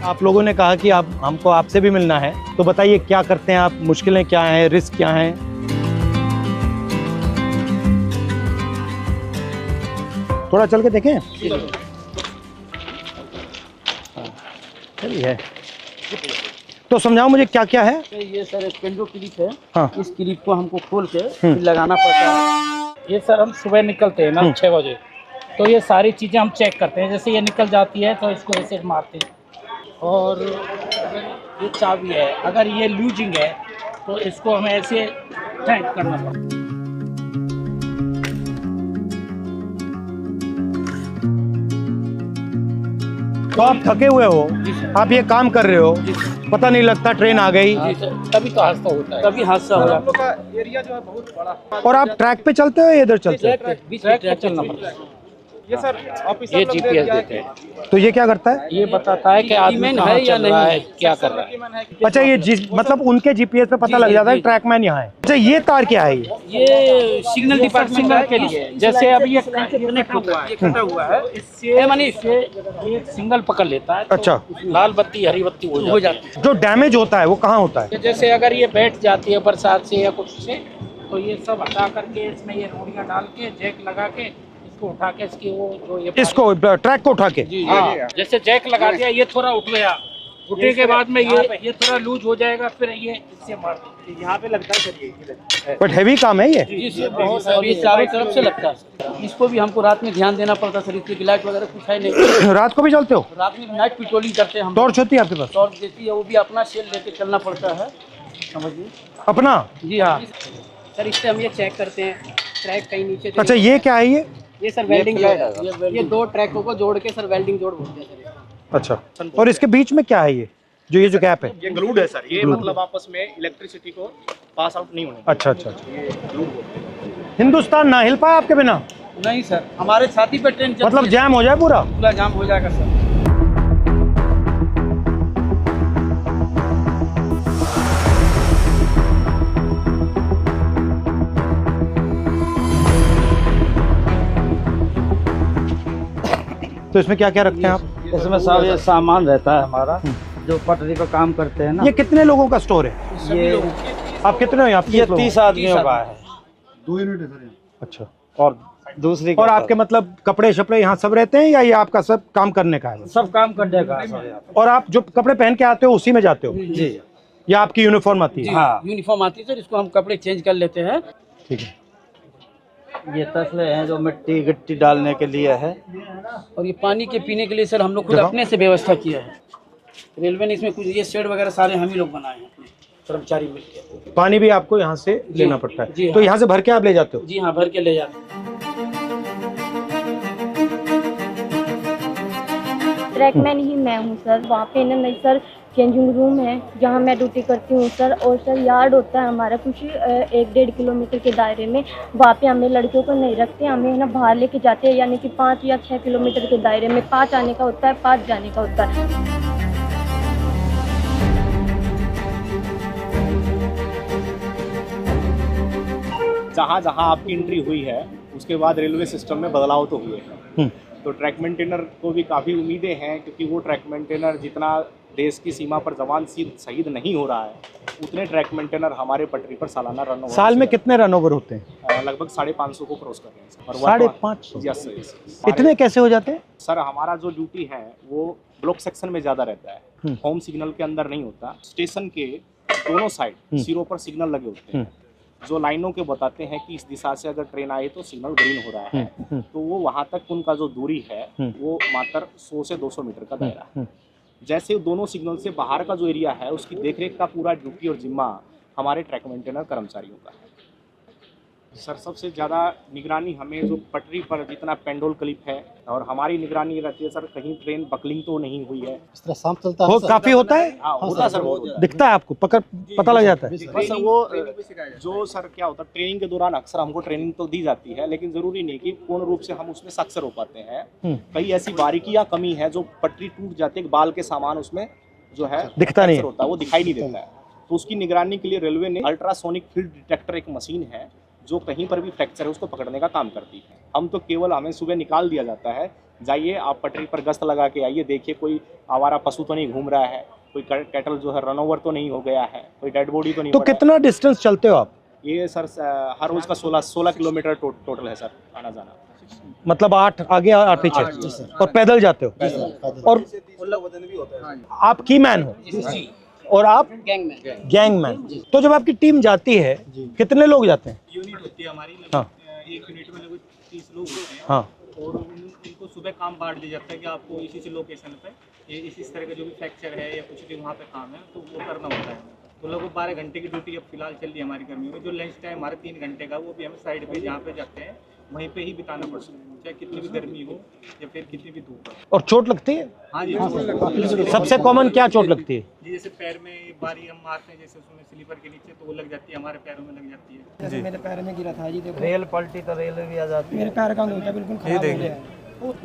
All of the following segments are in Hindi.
आप लोगों ने कहा कि आप हमको आपसे भी मिलना है, तो बताइए क्या करते हैं आप, मुश्किलें क्या हैं, रिस्क क्या हैं? थोड़ा चल के देखें। चलिए है, तो समझाओ मुझे क्या क्या है। ये सर स्पेंडो क्लिप है। हाँ। इस क्लिप को हमको खोल के फिर लगाना पड़ता है। ये सर हम सुबह निकलते हैं ना 6 बजे, तो ये सारी चीज़ें हम चेक करते हैं। जैसे ये निकल जाती है तो इसको ऐसे मारते हैं, और ये चाबी है, अगर ये लूजिंग है तो इसको हमें ऐसे टाइट करना पड़ता है। तो आप थके हुए हो, आप ये काम कर रहे हो, पता नहीं लगता ट्रेन आ गई, तभी तो हादसा होता है, तभी हादसा हो जाता है। एरिया जो है बहुत बड़ा। और आप ट्रैक पे चलते हो या इधर चलते हो? बीच में ट्रैक चलना पड़ता है। ये सर ऑफिसर ये लोग जीपीएस क्या है देते हैं। तो ये क्या करता है? ये बताता है कि आदमी है या नहीं है, क्या कर रहा है। अच्छा, ये मतलब उनके जीपीएस पे पता लग जाता है ट्रैकमैन यहाँ है। अच्छा, ये तार क्या है? ये सिग्नल डिपार्टमेंट के लिए, जैसे अभी ये कनेक्ट हुआ है, कटा हुआ है, इससे एक सिंगल पकड़ लेता है। अच्छा, लाल बत्ती हरी बत्ती हो जाती है। जो डैमेज होता है वो कहाँ होता है? जैसे अगर ये बैठ जाती है बरसात से या कुछ से, तो ये सब हटा करके इसमें ये रोड़ियाँ डाल के जैक लगा के इसको उठा के इसकी वो जो ये इसको ट्रैक को उठा के? हाँ, जैसे जैक लगा दिया, ये थोड़ा उठ गया, उठने के बाद में ये थोड़ा लूज हो जाएगा, फिर ये इससे मार देते। यहाँ पे लगता है सर ये। बट हैवी काम है ये। जी बहुत, और ये चारों तरफ से लगता है। इसको भी हमको रात में ध्यान देना पड़ता है सर, इसकी लाइट वगैरह कुछ है नहीं। रात को भी चलते हो? रात में नाइट पेट्रोलिंग करते हैं हम। टॉर्च होती है आपके पास? टॉर्च देती है, वो भी अपना सेल लेके चलना पड़ता है, समझिए। अपना? जी हाँ सर, इससे हम ये चेक करते हैं ट्रैक कहीं नीचे। अच्छा, ये क्या है? ये सर वेल्डिंग है। ये दो ट्रैकों को जोड़ के सर वेल्डिंग जोड़ बोलते हैं सर। अच्छा, और इसके बीच में क्या है ये जो गैप है? ये ग्लूड है सर, ये मतलब आपस में इलेक्ट्रिसिटी को पास आउट नहीं होने। अच्छा अच्छा, ये हिंदुस्तान ना हिल पाया आपके बिना? नहीं सर, हमारे छाती पे ट्रेन मतलब जैम हो जाए पूरा? पूरा जाम हो जाएगा सर। तो इसमें क्या क्या रखते हैं आप? इसमें सब ये सामान रहता है हमारा, जो पटरी पर काम करते हैं ना। ये कितने लोगों का स्टोर है? ये आप कितने हो यहाँ? ये 30 आदमियों का है। 2 यूनिट है सर। अच्छा, और दूसरी और आपके मतलब कपड़े शपड़े यहाँ सब रहते हैं या ये आपका सब काम करने का है? सब काम करने का है। और आप जो कपड़े पहन के आते हो उसी में जाते हो? जी, या आपकी यूनिफॉर्म आती है? हाँ यूनिफॉर्म आती है सर, इसको हम कपड़े चेंज कर लेते हैं। ठीक है। ये तसले हैं जो मिट्टी गिट्टी डालने के लिए है, और ये पानी के पीने के लिए सर हम लोग खुद अपने से व्यवस्था किया है। रेलवे ने इसमें कुछ ये शेड वगैरह सारे हम ही लोग बनाए हैं, अपने कर्मचारी मिलकर। पानी भी आपको यहाँ से लेना पड़ता है? जी तो यहाँ से भर के आप ले जाते हो? जी हाँ, भर के ले जाते हैं। ट्रैकमैन ही मैं हूँ सर। वहाँ पे ना नहीं सर, चेंजिंग रूम है जहाँ मैं ड्यूटी करती हूँ सर। और सर यार्ड होता है हमारा कुछ 1-1.5 किलोमीटर के दायरे में। वहाँ पे हमें लड़कियों को नहीं रखते, हमें ना बाहर लेके जाते हैं, यानी कि 5 या 6 किलोमीटर के दायरे में 5 आने का होता है, 5 जाने का होता है। जहाँ जहाँ आपकी एंट्री हुई है उसके बाद रेलवे सिस्टम में बदलाव तो हुए हैं। तो ट्रैक मेंटेनर को भी काफ़ी उम्मीदें हैं, क्योंकि वो ट्रैक मेंटेनर जितना देश की सीमा पर जवान शहीद नहीं हो रहा है, उतने ट्रैक मेंटेनर हमारे पटरी पर सालाना रन ओवर। साल में कितने रन ओवर होते हैं? लगभग 550 को क्रॉस कर रहे हैं। 550? Yes sir. इतने कैसे हो जाते हैं सर? हमारा जो ड्यूटी है वो ब्लॉक सेक्शन में ज़्यादा रहता है, होम सिग्नल के अंदर नहीं होता। स्टेशन के दोनों साइड सिरों पर सिग्नल लगे होते हैं, जो लाइनों के बताते हैं कि इस दिशा से अगर ट्रेन आई तो सिग्नल ग्रीन हो रहा है। तो वो वहाँ तक उनका जो दूरी है वो मात्र 100 से 200 मीटर का दायरा है। जैसे दोनों सिग्नल से बाहर का जो एरिया है उसकी देखरेख का पूरा ड्यूटी और जिम्मा हमारे ट्रैक मेंटेनर कर्मचारियों का है। सर सबसे ज़्यादा निगरानी हमें जो पटरी पर जितना पेंडोल क्लिप है, और हमारी निगरानी रहती है सर कहीं ट्रेन बकलिंग तो नहीं हुई है। इस तरह शाम चलता है काफी होता है? हाँ होता है सर, बहुत दिखता है आपको, पता लग जाता है? बस वो जो सर क्या होता है, ट्रेनिंग के दौरान अक्सर हमको ट्रेनिंग तो दी जाती है, लेकिन जरूरी नहीं कि पूर्ण रूप से हम उसमें सक्षम हो पाते हैं। कई ऐसी बारीकियां कमी है जो पटरी टूट जाती है, बाल के सामान उसमें जो है दिखता नहीं होता है, वो दिखाई नहीं देता है। तो उसकी निगरानी के लिए रेलवे ने अल्ट्रासोनिक फील्ड डिटेक्टर एक मशीन है जो कहीं पर भी फ्रैक्चर है उसको पकड़ने का काम करती है। हम तो केवल, हमें सुबह निकाल दिया जाता है, जाइए आप पटरी पर गश्त लगा के आइए, देखिए कोई आवारा पशु तो नहीं घूम रहा है, कोई कैटल जो है रन ओवर तो नहीं हो गया है, कोई डेड बॉडी तो नहीं तो पड़ा है। कितना डिस्टेंस चलते हो आप? ये सर हर रोज का 16 किलोमीटर टोटल है सर आना जाना। मतलब 8 आगे 8 पीछे, और पैदल जाते हो? और आप की मैन हो और आप गैंगमैन। तो जब आपकी टीम जाती है कितने लोग जाते हैं? यूनिट होती है हमारी, हाँ एक यूनिट में लगभग 30 लोग होते हैं। हाँ। और इनको सुबह काम बांट दिया जाता है कि आपको इसी लोकेशन पे ये इसी तरह का जो भी फ्रैक्चर है या कुछ भी वहाँ पे काम है तो वो करना होता है। तो लगभग 12 घंटे की ड्यूटी अब फिलहाल चल रही है हमारी गर्मियों में। जो लंच टाइम हमारे 3 घंटे का, वो भी हमें साइड पे जहाँ पे जाते हैं वहीं पे ही बिताना पड़ता है, चाहे कितनी भी गर्मी हो या फिर कितनी भी धूप हो। और चोट लगती है? हाँ जी, सबसे कॉमन क्या चोट लगती है? जी जैसे पैर में बारी हम मारते हैं, जैसे उसमें स्लीपर के नीचे, तो वो लग जाती है, हमारे पैरों में लग जाती है। जैसे मेरे पैर में गिरा था जी, देखो रेल पलटी तो रेल भी आ जाती है। मेरे पैर का अंगूठा बिल्कुल खराब हो गया है।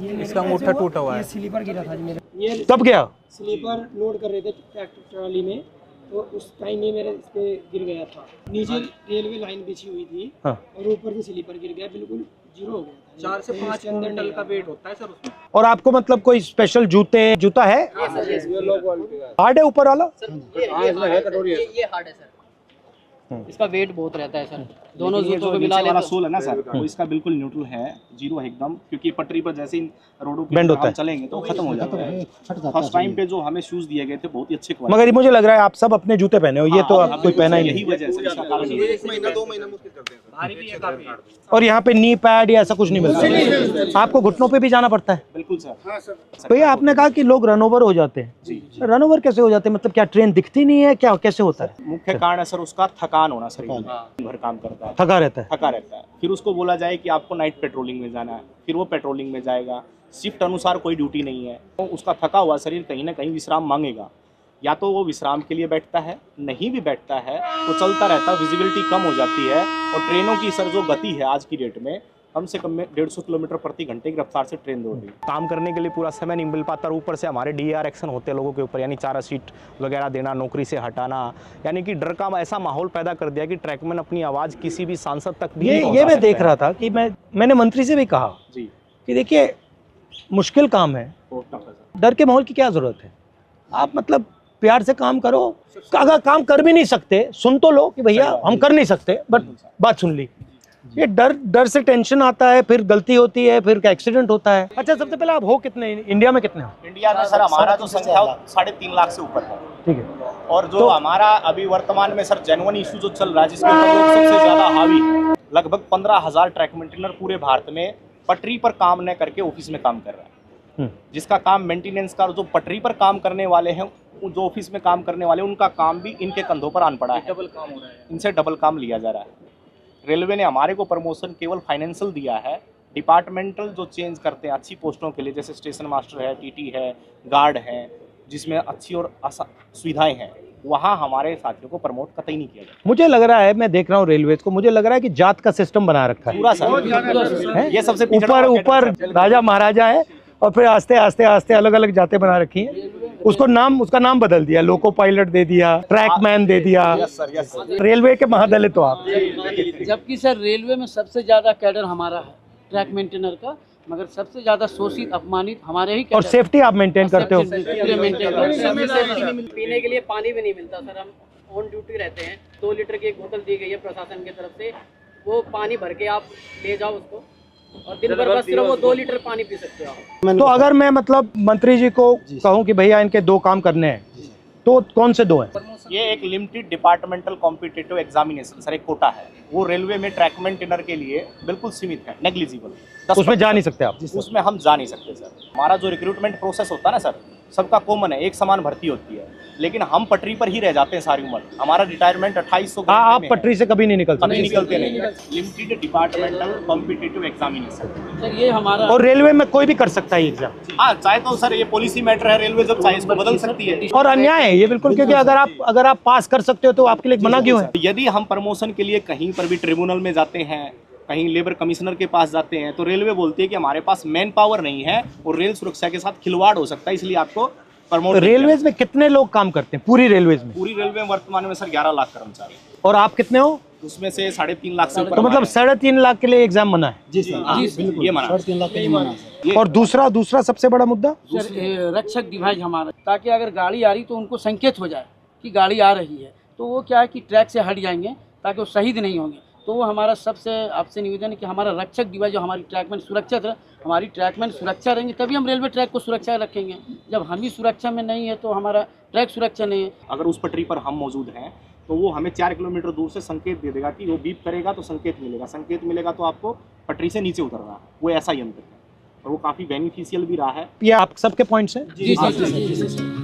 ये इसका अंगूठा टूटा हुआ है। ये स्लीपर गिरा था जी मेरे। ये कब गया? स्लीपर लोड कर रहे थे ट्रैक्टर ट्रॉली में, तो उस टाइम ये मेरे इस पे गिर गया था। नीचे रेलवे लाइन बिछी हुई थी हाँ। और ऊपर से स्लीपर गिर गया, बिल्कुल जीरो हो गया था। 4 से 5 क्विंटल का वेट होता है सर उसमें। और आपको मतलब कोई स्पेशल जूता है? हार्ड है ऊपर वाला? ये हार्ड है सर, इसका वेट बहुत रहता है सर। दोनों जूतों को मिला वाला सोल है ना सर, वो इसका बिल्कुल न्यूट्रल है, जीरो है एकदम, क्योंकि पटरी पर जैसे इन रोडों पे बेंड होता है, चलेंगे तो खत्म हो जाता है। फर्स्ट टाइम पे जो हमें शूज दिए गए थे बहुत ही अच्छे क्वालिटी। मगर ये मुझे लग रहा है आप सब अपने जूते पहने हो, ये तो आप कोई पहना ही यही नहीं। वजह है सर, इसका कारण यही है। 1 महीना 2 महीना मुश्किल करते हैं, भारी भी है काफी। और यहाँ पे नी पैड या ऐसा कुछ नहीं मिलता? आपको घुटनों पे भी जाना पड़ता है? बिल्कुल सर। भैया आपने कहा कि लोग रन ओवर हो जाते हैं, रन ओवर कैसे हो जाते हैं? मतलब क्या ट्रेन दिखती नहीं है, क्या कैसे होता है? मुख्य कारण है सर उसका थकान होना, शरीर में भर काम करता है, थका रहता है। फिर उसको बोला जाए कि आपको नाइट पेट्रोलिंग में जाना है, फिर वो पेट्रोलिंग में जाएगा, शिफ्ट अनुसार कोई ड्यूटी नहीं है, तो उसका थका हुआ शरीर कहीं ना कहीं विश्राम मांगेगा। या तो वो विश्राम के लिए बैठता है, नहीं भी बैठता है तो चलता रहता, विजिबिलिटी कम हो जाती है। और ट्रेनों की सर जो गति है आज की डेट में, कम से कम में 150 किलोमीटर प्रति घंटे की रफ्तार से ट्रेन दौड़ रही है। काम करने के लिए पूरा समय नहीं मिल पाता, और ऊपर से हमारे DAR एक्शन होते हैं लोगों के ऊपर, यानी 4 सीट वगैरह देना, नौकरी से हटाना, यानी कि डर का ऐसा माहौल पैदा कर दिया कि ट्रैकमैन अपनी आवाज़ किसी भी सांसद तक भी ये मैं देख रहा था कि मैंने मंत्री से भी कहा जी कि देखिए मुश्किल काम है, डर के माहौल की क्या जरूरत है? आप मतलब प्यार से काम करो। अगर काम कर भी नहीं सकते, सुन तो लो कि भैया हम कर नहीं सकते, बट बात सुन ली। ये डर से टेंशन आता है, फिर गलती होती है, फिर एक्सीडेंट होता है। अच्छा, सबसे पहले आप हो कितने इंडिया में? कितने हो इंडिया में सर हमारा जो संख्या है 3.5 लाख से ऊपर है। ठीक है। और जो हमारा अभी वर्तमान में सर जेन्युइन इशू जो चल रहा है, जिसके ऊपर लोग सबसे ज्यादा हावी, लगभग 15,000 ट्रैक मेंटेनर पूरे भारत में पटरी पर काम न करके ऑफिस में काम कर रहा है, जिसका काम मेंटेनेंस का, जो पटरी पर काम करने वाले हैं, जो ऑफिस में काम करने वाले, उनका काम भी इनके कंधों पर आन पड़ा है, डबल काम हो रहा है, इनसे डबल काम लिया जा रहा है। रेलवे ने हमारे को प्रमोशन केवल फाइनेंशियल दिया है, डिपार्टमेंटल जो चेंज करते हैं अच्छी पोस्टों के लिए, जैसे स्टेशन मास्टर है, TT है, गार्ड है, जिसमें अच्छी और सुविधाएं हैं, वहाँ हमारे साथियों को प्रमोट कतई नहीं किया जाता। मुझे लग रहा है, मैं देख रहा हूँ रेलवेज को, मुझे लग रहा है कि जात का सिस्टम बना रखा है पूरा सर, ये सबसे ऊपर राजा महाराजा है, और फिर आस्ते आस्ते आस्ते अलग अलग जातें बना रखी हैं। उसका नाम बदल दिया, लोको पायलट दे दिया, ट्रैकमैन दे दिया। रेलवे के महादलित हो आप। जबकि सर रेलवे में सबसे ज्यादा कैडर हमारा है ट्रैक मेंटेनर का, मगर सबसे ज्यादा शोषित अपमानित हमारे ही। और सेफ्टी आप मेंटेन करते हो? पीने के लिए पानी भी नहीं मिलता सर, हम ऑन ड्यूटी रहते हैं। 2 लीटर की एक बोतल दी गई है प्रशासन की तरफ से, वो पानी भर के आप ले जाओ उसको, और दिन भर बस सिर्फ वो 2 लीटर पानी पी सकते हो आप। तो अगर मैं मतलब मंत्री जी को कहूँ कि भैया इनके 2 काम करने हैं, तो कौन से 2 हैं? ये एक limited departmental competitive examination sir, एक कोटा है, वो रेलवे में ट्रैक मेंटेनर के लिए बिल्कुल सीमित है, नेग्लिजिबल। उसमें जा नहीं सकते आप? उसमें हम जा नहीं सकते सर। हमारा जो रिक्रूटमेंट प्रोसेस होता है ना सर, सबका कॉमन है, एक समान भर्ती होती है, लेकिन हम पटरी पर ही रह जाते हैं सारी उम्र। हमारा रिटायरमेंट 2800। आप पटरी से कभी नहीं निकलते? कभी निकलते नहीं। Limited departmental competitive examination sir ये हमारा। और रेलवे में कोई भी कर सकता है एग्जाम? हाँ, चाहे तो सर ये पॉलिसी मैटर है, रेलवे जब चाहे इसको बदल सकती है। और अन्याय है ये बिल्कुल, क्योंकि अगर आप पास कर सकते हो तो आपके लिए मना क्यों है? यदि हम प्रमोशन के लिए कहीं पर भी ट्रिब्यूनल में जाते हैं, कहीं लेबर कमिश्नर के पास जाते हैं, तो रेलवे बोलती है कि हमारे पास मैन पावर नहीं है और रेल सुरक्षा के साथ खिलवाड़ हो सकता है, इसलिए आपको प्रमोट। रेलवेज में कितने लोग काम करते हैं पूरी रेलवेज में? पूरी रेलवे में वर्तमान में सर 11 लाख कर्मचारी। और आप कितने हो? उसमें से 3.5 लाख से ऊपर तो मतलब 3.5 लाख के लिए एग्जाम मना है। जी सर, हाँ, ये मना है। और दूसरा सबसे बड़ा मुद्दा सर रक्षक डिवाइस हमारा, ताकि अगर गाड़ी आ रही तो उनको संकेत हो जाए कि गाड़ी आ रही है, तो वो क्या है कि ट्रैक से हट जाएंगे ताकि वो शहीद नहीं होंगे। तो वो हमारा सबसे आपसे निवेदन है कि हमारा रक्षक डिवाइस जो हमारी ट्रैकमैन सुरक्षित है, हमारी ट्रैकमैन सुरक्षा रहेंगे तभी हम रेलवे ट्रैक को सुरक्षा रखेंगे। जब हम ही सुरक्षा में नहीं है तो हमारा ट्रैक सुरक्षा नहीं है। अगर उस पटरी पर हम मौजूद हैं तो वो हमें 4 किलोमीटर दूर से संकेत दे देगा कि वो बीप करेगा तो संकेत मिलेगा तो आपको पटरी से नीचे उतरना है। वो ऐसा यंत्र है और वो काफ़ी बेनिफिशियल भी रहा है। ये आप सबके पॉइंट्स हैं? जी सर।